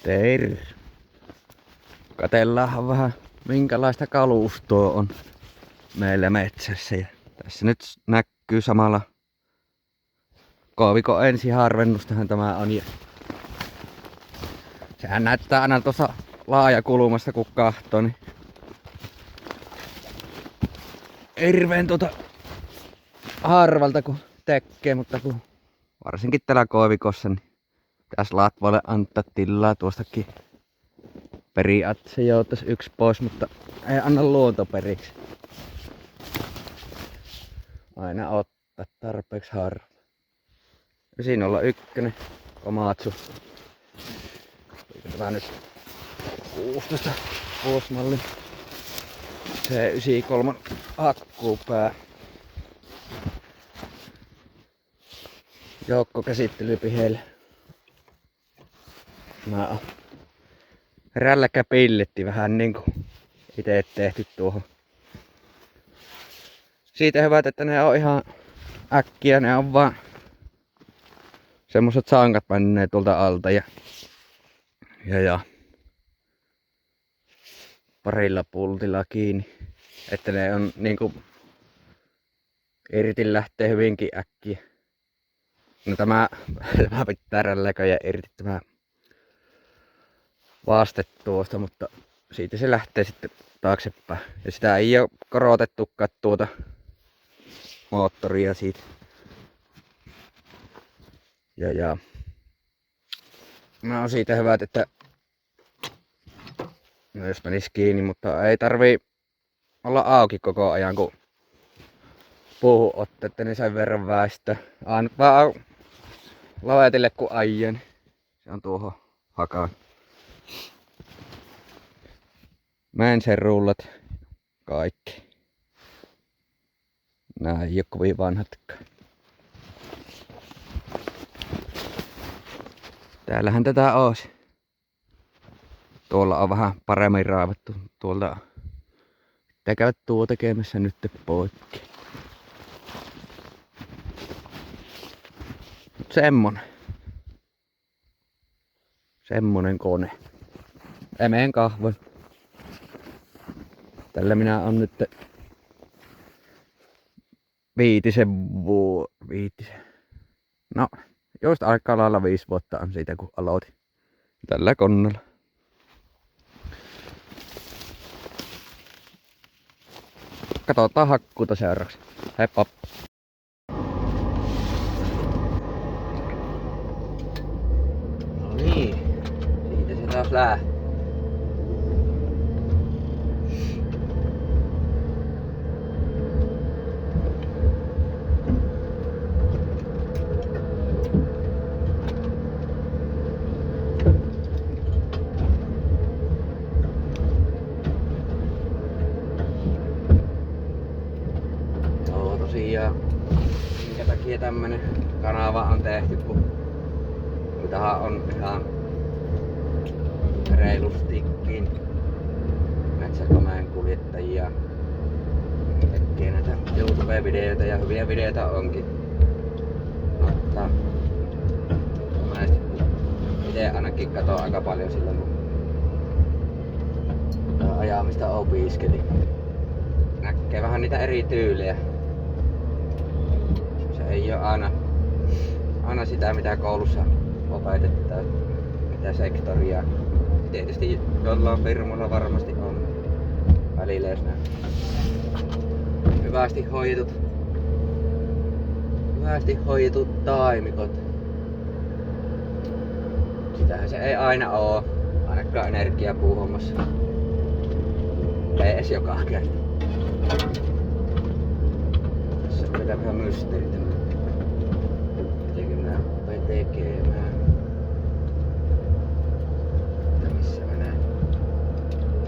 Terve. Katellaanhan vähän minkälaista kalustoa on meillä metsässä. Ja tässä nyt näkyy samalla koovikon ensiharvennustahan tämä on. Ja sehän näyttää aina tuossa laajakulmasta kun kahtoo, niin hirveen harvalta kun tekee, mutta kun varsinkin täällä koivikossa niin pitäisi latvalle antaa tilaa tuostakin. Periaatteessa joutais yksi pois, mutta ei anna luonto periksi. Aina ottaa tarpeeksi harva. Siinä olla ykkönen, Komatsu. Tämä nyt 16 vuosimalli. C93 hakkuupää. Joukkokäsittelypiheille. Mä oon rälläkäpilletti vähän niinku ite tehty tuohon. Siitä hyvät, että ne on ihan äkkiä, ne on vaan semmoset sankat menee tuolta alta ja parilla pultilla kiinni. Että ne on niinku irti lähtee hyvinkin äkkiä. No tämä pitää rälläköjä irti tämä vaste tuosta, mutta siitä se lähtee sitten taaksepäin. Ja sitä ei oo korotettukaan tuota moottoria siitä. Ja mä oon siitä hyvät, että no jos menis kiinni, mutta ei tarvii olla auki koko ajan kun puuhun otteette, niin sen verran väistää. Vaan lavetille kun ajen. Se on tuohon hakaan. Mänsen rullat. Kaikki. Nää ei oo kovin vanhatkaan. Täällähän tätä ois. Tuolla on vähän paremmin raavattu. Tuolta pitää käydä tuo tekemässä nyt poikki. Semmonen kone. Emeen kahvon. Tällä minä on nyt viitisen. No, just aika lailla 5 vuotta on siitä kun aloitin. Tällä koneella. Katsotaan hakkuuta seuraavaksi. Heippa! No niin, siitä se taas lähtee. Tosiaan, minkä takia tämmönen kanava on tehty, kun tähän on ihan reilustikin metsäkoneen kuljettajia. Tekee näitä YouTube-videoita ja hyviä videoita onkin. Mutta itse ainakin katon aika paljon silloin kun ajamista opiskeli. Näkee vähän niitä eri tyylejä. Se ei oo aina sitä mitä koulussa opetetaan, mitä sektoria. Tietysti jollain firmalla varmasti on välillä jos nää hyvästi hoidetut taimikot. Sitähän se ei aina oo, ainakaan energiapuuhommassa. Ei edes joka kerta. Tässä on vielä vähän mysteeri tämä. Mitenkö mä opin tekemään? Mutta missä mä näen?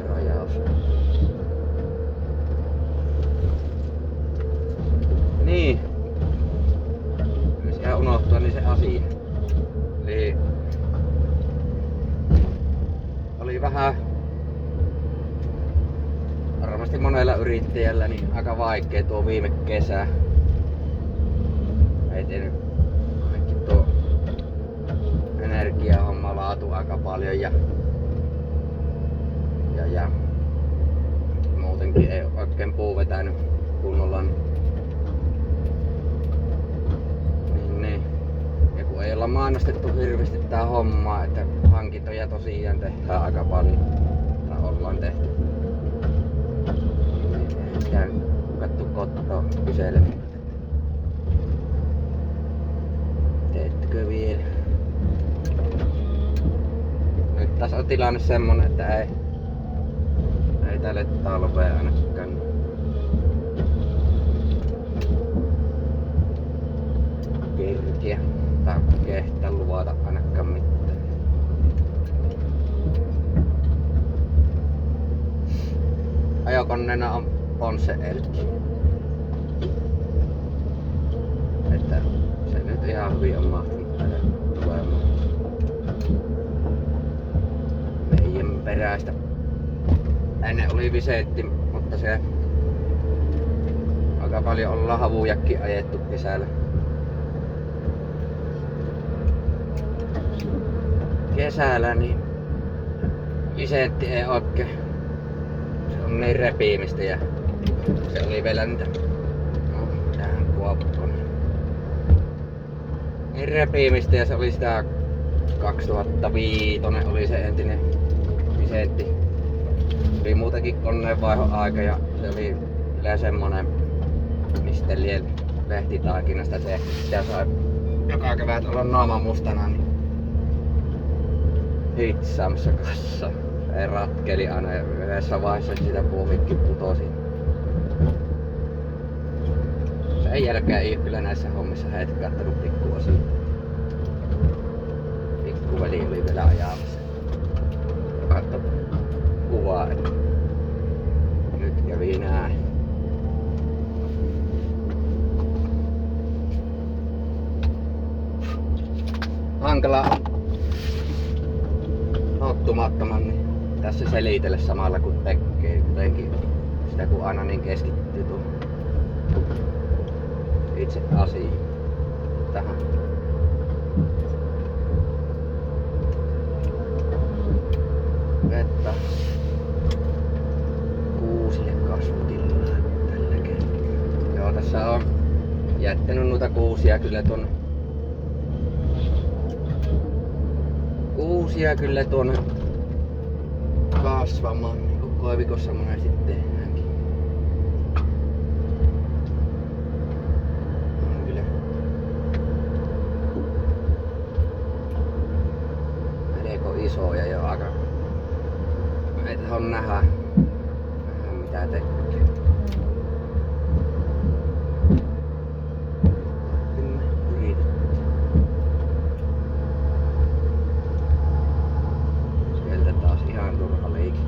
Rajaus. Niin. Jos ihan unohtua niin se asia. Eli oli vähän varmasti monella yrittäjällä niin aika vaikea tuo viime kesä. Ei tehnyt kaikki tuo energiahomma kaatui aika paljon ja muutenkin ei oikein puu vetänyt kunnolla. Niin. Ja kun ei olla mainostettu hirveästi tää hommaa, että hankintoja tosiaan tehdään aika paljon. Tai ollaan tehty. Niin käyn kattu kotoa kyselemään. Teettekö vielä? Nyt taas on tilanne semmonen, että ei tälle talveen ainakaan kerkiä tai kehtaa luvata ainakaan mitään. Ajokoneena on Ponsse Elkki. Että se nyt ihan hyvin on mahtunut tänne tulemaan. Meidän peräistä. Ennen oli Visetti, mutta se aika paljon ollaan havujakin ajettu kesällä. Kesällä niin Visetti ei oikein. Se on niin repiimistä ja se oli vielä niitä. No, tähän kuopponen. Niin repiimistä ja se oli sitä 2005 oli se entinen Visetti. Oli muutenkin koneenvaihon aika ja se oli vielä semmonen, mistä lehtitaikinasta tehty. Sitä sai joka kevät olla naama mustana niin hitsaamassa kassa. Se ratkeli aina ja yhdessä vaiheessa sitä puomikki putosi. Sen jälkeen ei kyllä näissä hommissa hetki kattonut pikkuosia. Pikkuveli oli vielä ajamassa. Katso kuvaa, että nyt kävi näin. Hankala tottumattoman niin tässä selitellä samalla kun tekee kuitenkin sitä kun aina niin keskittyy tuohon itse asiaan tähän. Vettä kuusille kasvutilaa tällä kertaa. Joo, tässä on jättänyt noita kuusia kyllä tuonne kasvamaan, niin kuin koivikossa monesti tehdäänkin. On kyllä melko isoja jo aika. Meitä on nähdä mitä tekee. Sieltä taas ihan turha liike.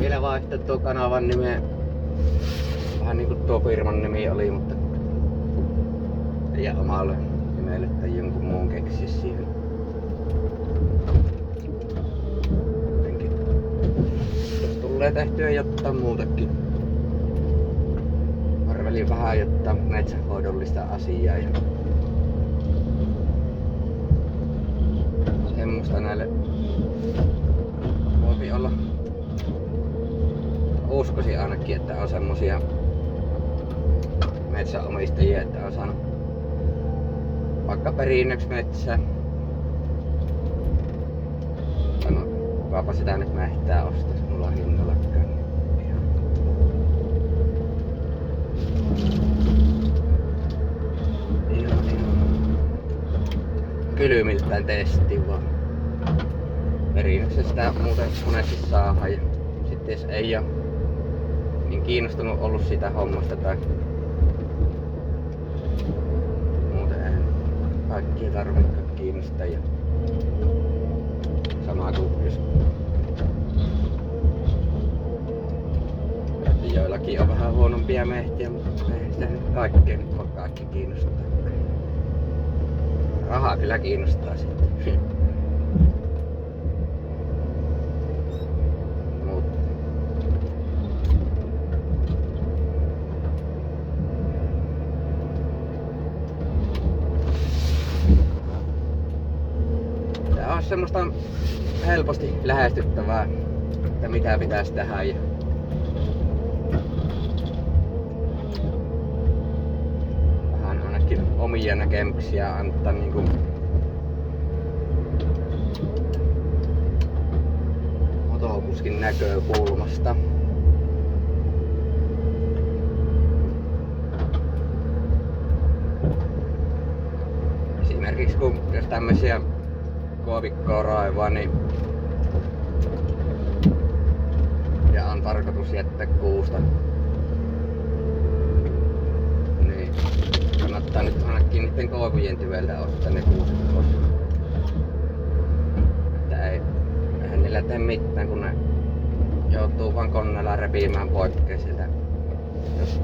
Vielä vaihtaa tuo kanavan nimeä. Vähän niinku tuo firman nimi oli, mutta ja omalle nimelle tai jonkun muun keksi siihen. Jotenkin jos tulee tehtyä jotain muutakin. Arvelin vähän jotain metsänhoidollista asiaa ja semmoista näille voipi olla. Uskoisin ainakin, että on semmosia metsänomistajia, että on saanut vaikka perinnöksi metsää. Sano, kukapa sitä nyt mehtää ostais mulla hinnallakaan. Ihan kylmiltään testiin vaan. Perinnöksi sitä muuten monesti saadaan ja sitten jos ei oo niin kiinnostunut ollut sitä hommasta tai muuten eihän kaikkia tarvitsekaan kiinnostaa. Ja sama kuin jos joillakin on vähän huonompia mehtiä, mutta ei sitä nyt kaikkea nyt voi kaikki kiinnostaa. Rahaa kyllä kiinnostaa sitten. Tää on semmoista helposti lähestyttävää, että mitä pitäisi tehdä. Ja vähän ainakin omia näkemyksiä antaa niinku motokuskin näkökulmasta. Esimerkiksi kun jos tämmösiä koavikkoa raivaa, niin ja on tarkoitus jättää kuusta, niin kannattaa nyt ainakin niiden koivujen tyveltä ottaa ne kuuset pois. Että eihän niillä tee mitään, kun ne joutuu vaan koneella repimään poikkeen siltä. Jos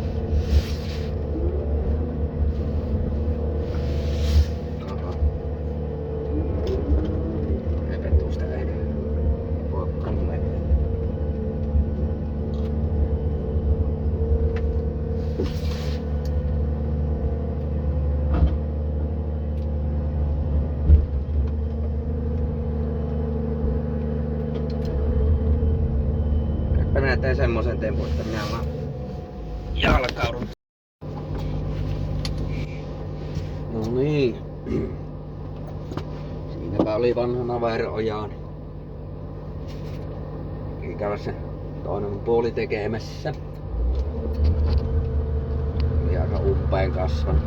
minä teen semmosen tempun, että minä vaan jalkaudun. No niin. Siinäpä oli vanha Naver-ojaan. Ikävässä toinen puoli tekemässä. Oli aika umpeen kasvanut.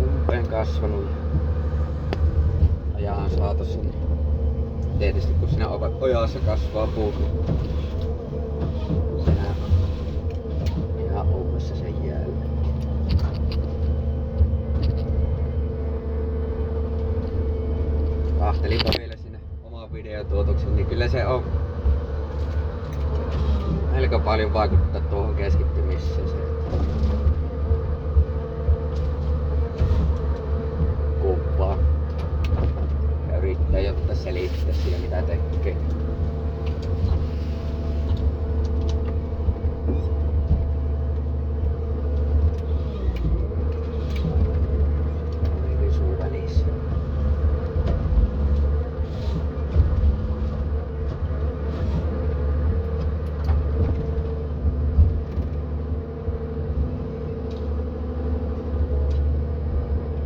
Umpeen kasvanut. Ajan saatossa, niin tietysti kun siinä ojassa kasvaa puut, niin sehän on ihan ummessa sen jälleen. Kahtelinpa vielä siinä oman videotuotoksen, niin kyllä se on melko paljon vaikuttaa tuohon keskittymiseen. Kumpaa. Yrittää jotta selittää sillä mitä tekee. Risuu välissä.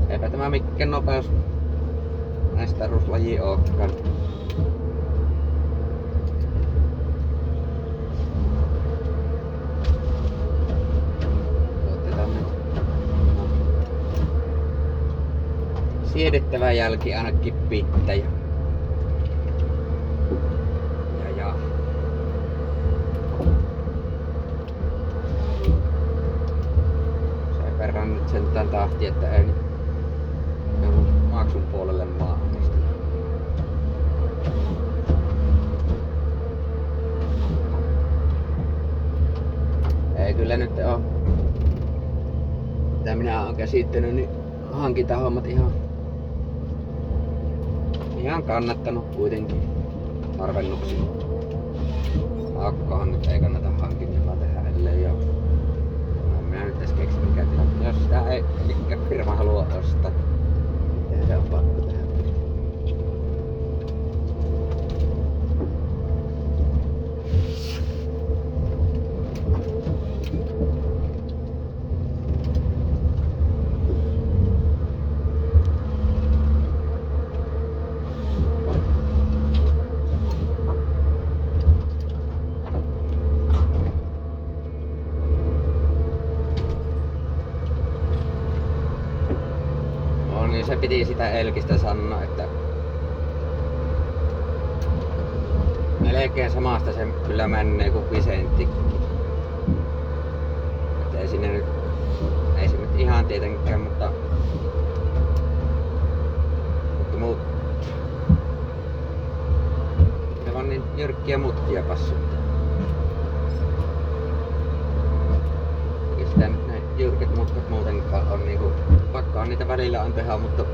Eipä tämä mikään nopeus näistä ruslajia olekaan. Otetaan nyt siedettävä jälki ainakin pitää. Ja sen verran nyt sentään tahti, että ei maksun puolelle maahan. Ei kyllä nyt oo, mitä minä oon käsittänyt, niin hankintahommat ihan kannattanut kuitenkin harvennuksiin. Akkohan nyt ei kannata hankinnalla tehdä ellei joo. Minä nyt edes keksin mikä tilanne. Jos sitä ei mikään firma halua ostaa, niin se on pakko tehdä. Niin se piti sitä Elkistä sanoa, että melkein samasta se kyllä menee kuin Vicenttikin. Ei sinne nyt, ei se nyt ihan tietenkään, mutta ne on niin jyrkkiä mutkia passuttaa. Ja sitä nyt ne jyrkät mutkat muutenkaan on niinku, pakko on niitä välillä on tehdä, mutta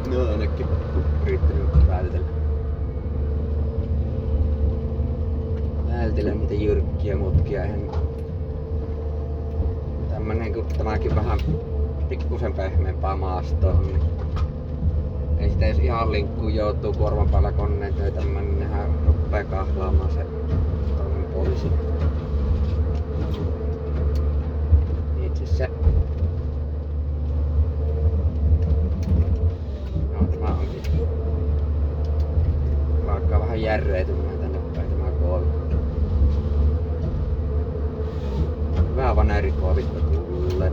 ne on ainakin yrittänyt vältellä niitä jyrkkiä mutkia. Eihän tämmönen kun tämäkin vähän pikkusen pehmeämpää maastoa on, niin ei sitä jos ihan linkkuun joutuu kuorman päällä koneen töitä, niin nehän ruppee kahlaamaan se toinen poliisi. Itse se. No tämä onkin. Alkaa vähän järreitymään tänne päin tämä koovi. Hyvä vanerikoovista tulee.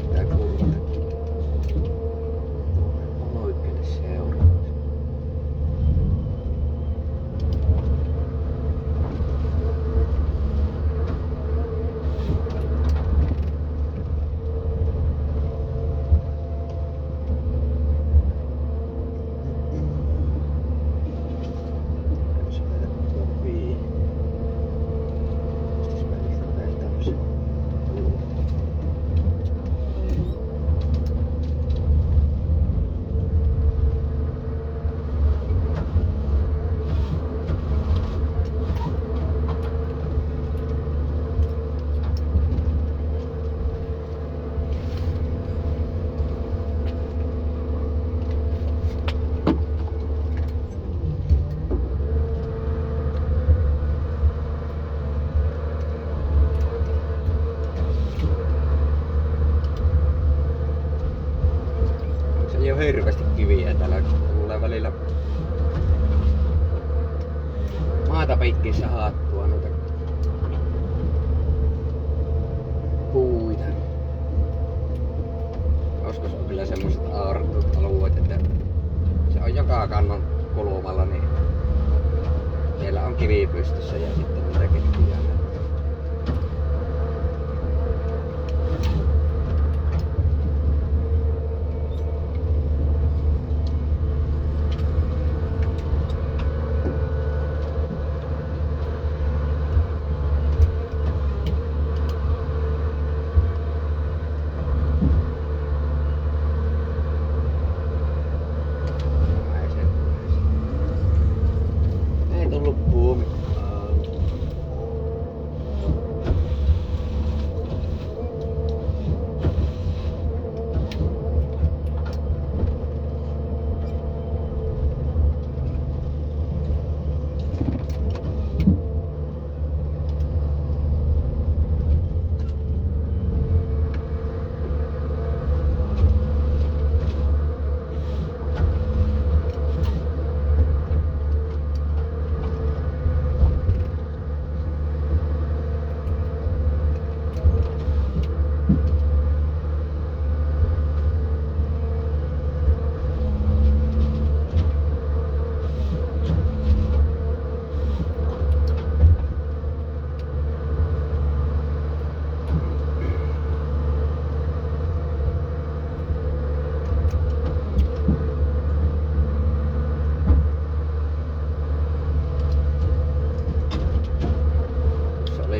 Pitää kurvata. Oikein seuraavaksi. Ei oo hirveästi kiviä täällä, tulee välillä maata pitkin sahattua noita puita. Joskus on kyllä semmoset auratut alueet, että se on joka kannon kulmalla, niin siellä on kivi pystyssä ja sitten niitä ketjuja.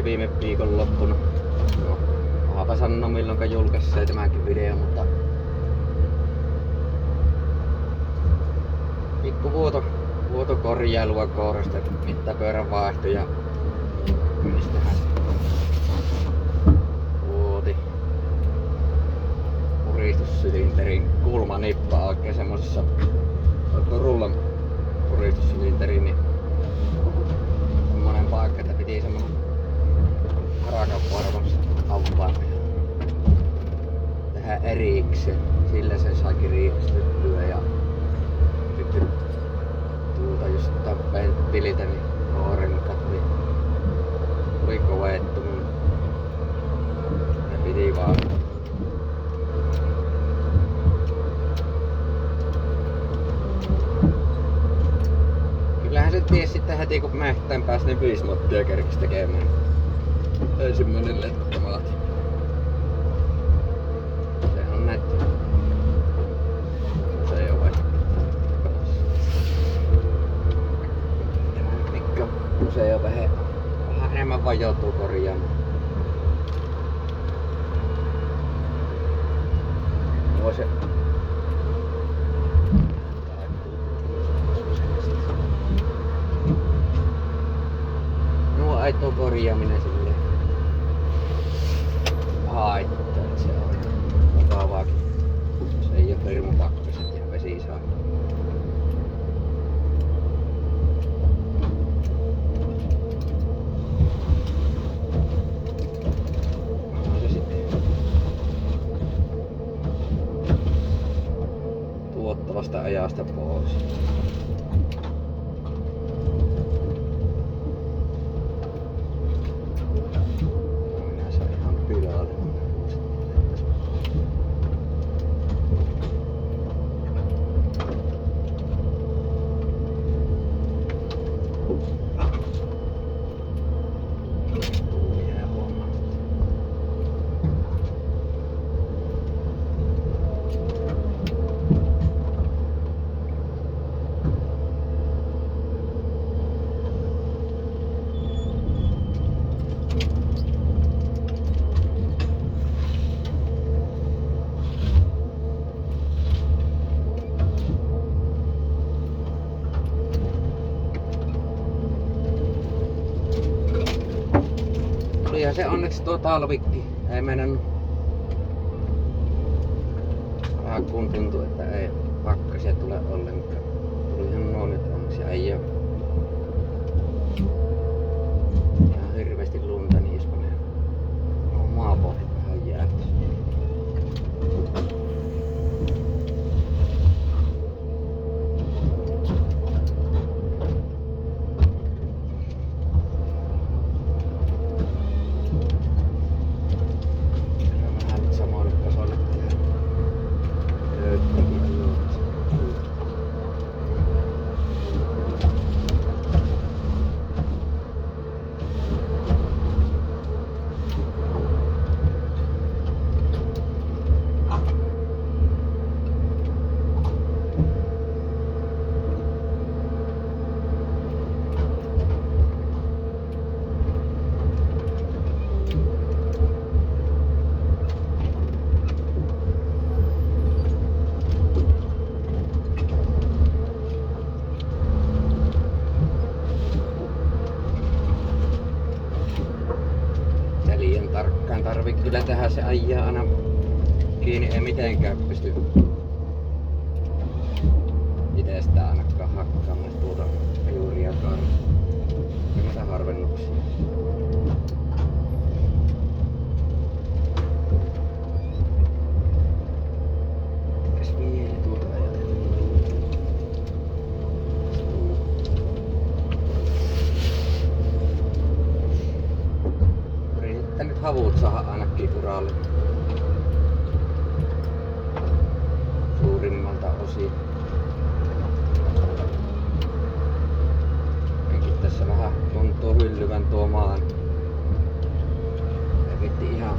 Viime viikonloppuna. No, mahapa sanoa milloinka julkaisee tämänkin video, mutta pikku vuotokorjailua kohdasta, mittapyörän vaihto ja mistähän vuoti puristussylinterin kulmanippa oikein semmosessa rullan puristussylinteriin, niin semmonen paikka, että piti semmonen harakavarmassa avaan tehdä erikseen. Sillä se saikin riistyttyä ja sitten just venttililtä niin renkat niin oli kovettu mun heti kun mehtään pääsi, niin 5 mottia kerkis tekemään. Ensimmäinen lettomaati. Se on näitä. Se on vaikka. Mikko, se on vähän enemmän vaan joutuu korjaamaan. No se. Aito korjaaminen silleen haittaa, että se on mukavaakin. Se ei oo hirmu pakkaset ja vesi saa. No se sitten tuottavasta ajasta pois. Ja se onneksi tuo talvikki ei mennyt. Vähän kun tuntuu, että ei pakkasia tule ollenkaan. Tulihan nuo nyt onneksi ei oo. Ihan hirveesti lunta niin jos menee. On maapohjat vähän jääty. Tarkkaan tarvii kyllä tehdä, se ajaa aina kiinni, ei mitenkään pysty itestä ainakaan hakkaamaan tuota juuriakaan. Mitä harvennuksia. Mitäs vielä tuota ajatellaan? Nyt havut saada ainakin uralle suurimmalta osin. Enkin tässä vähän tuntuu hyllyvän tuo maan. Vitti ihan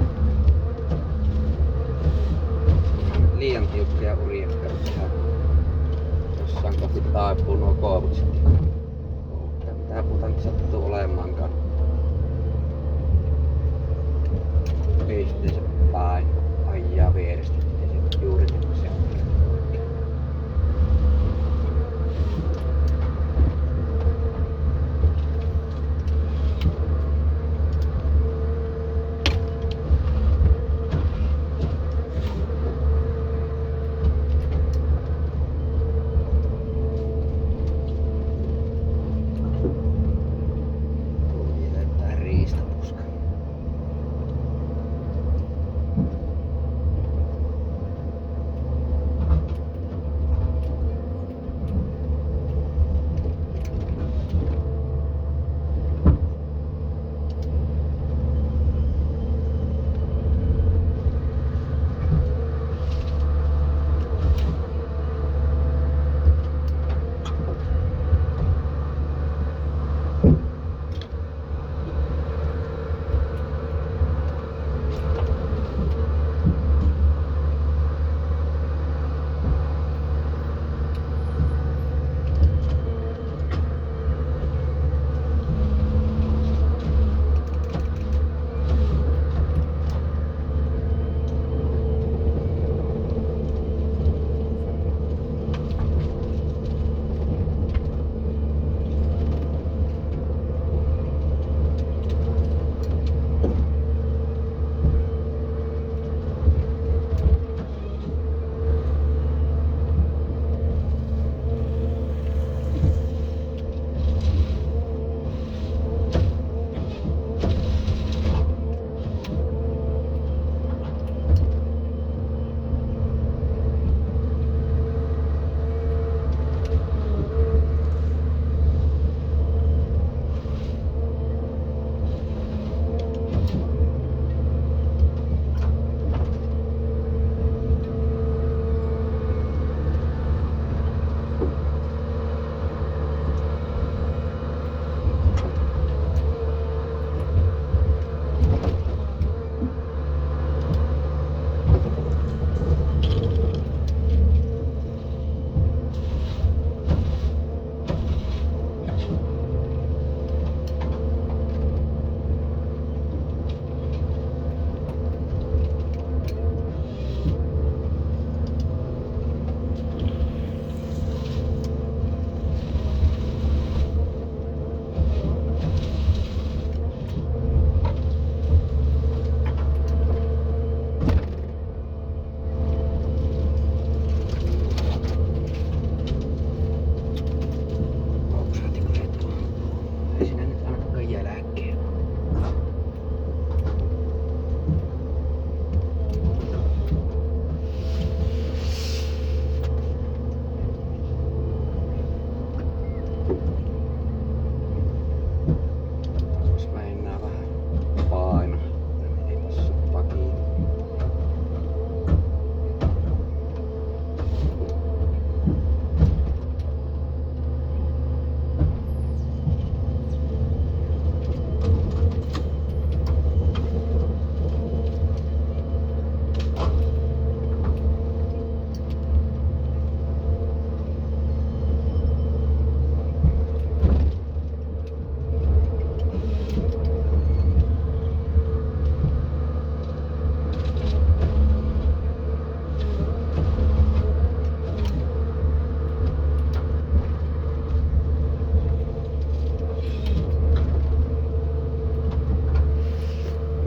liian tiukkoja uria, ihan jossain kohti taipuu nuo koovut sitten. Mitä putanti sattuu olemaankaan. Pisteensä päin ajaa vierestä, ettei se juuri se.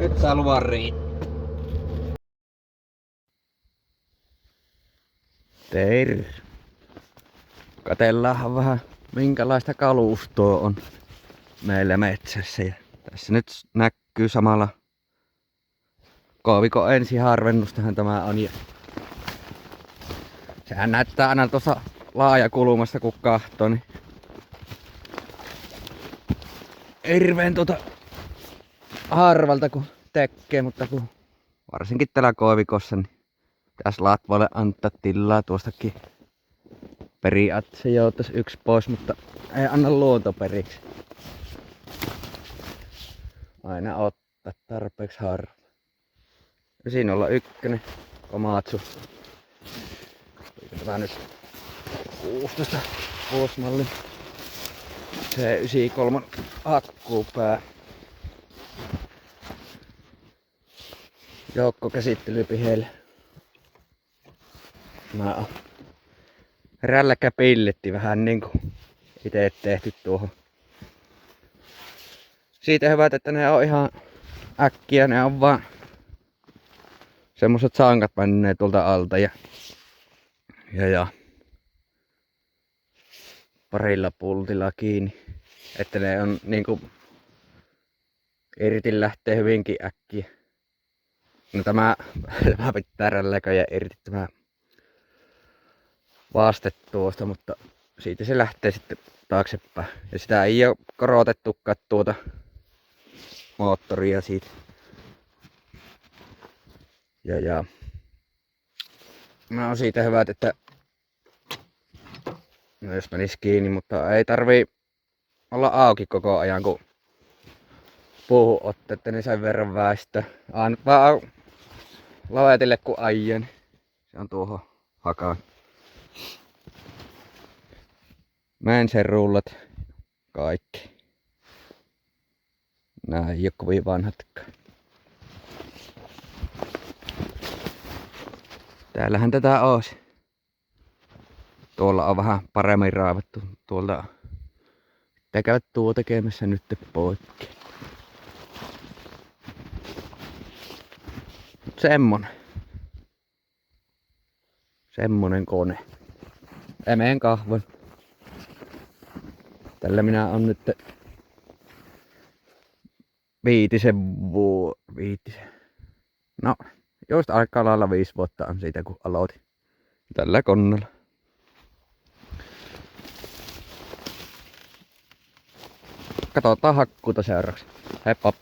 Nyt saa luvan riittää. Terve. Katellaanhan vähän minkälaista kalustoa on meillä metsässä. Ja tässä nyt näkyy samalla koovikon ensiharvennustahan tämä on. Ja sehän näyttää aina tuossa laajakulmasta kun kahtoo, niin hirveen harvalta kun tekee, mutta kun varsinkin täällä koivikossa, niin pitäisi latvoille antaa tilaa tuostakin. Periaatteessa joutais yksi pois, mutta ei anna luonto periksi. Aina ottaa tarpeeksi harva. Siinä olla ykkönen, Komatsu. Tämä nyt 16 vuosimalli. C93 hakkuupää. Joukkokäsittelypiheille. Mä oon rälläkkä pilletti vähän niinku ite tehty tuohon. Siitä hyvät, että ne on ihan äkkiä, ne on vaan semmoset sankat menee tuolta alta ja parilla pultilla kiinni. Että ne on niinku irti lähtee hyvinkin äkkiä. No tämä pitää rälläkö ja irti tämä vaste tuosta, mutta siitä se lähtee sitten taaksepäin. Ja sitä ei oo korotettukaan tuota moottoria siitä. No on siitä hyvät, että no jos menis kiinni, mutta ei tarvii olla auki koko ajan kun puuhun otteette, niin sen verran väistä. Vaan lavetille kun ajan. Se on tuohon hakaan. Mänsen rullat. Kaikki. Nää ei oo kovin vanhatkaan. Täällähän tätä oosi. Tuolla on vähän paremmin raavattu. Tuolta pitää käydä tuo tekemässä nyt poikki. Mut semmonen kone. Emeen kahvon. Tällä minä on nyt viitisen. No, just aika lailla 5 vuotta on siitä kun aloitin. Tällä koneella. Katsotaan hakkuuta seuraavaksi. Heippa!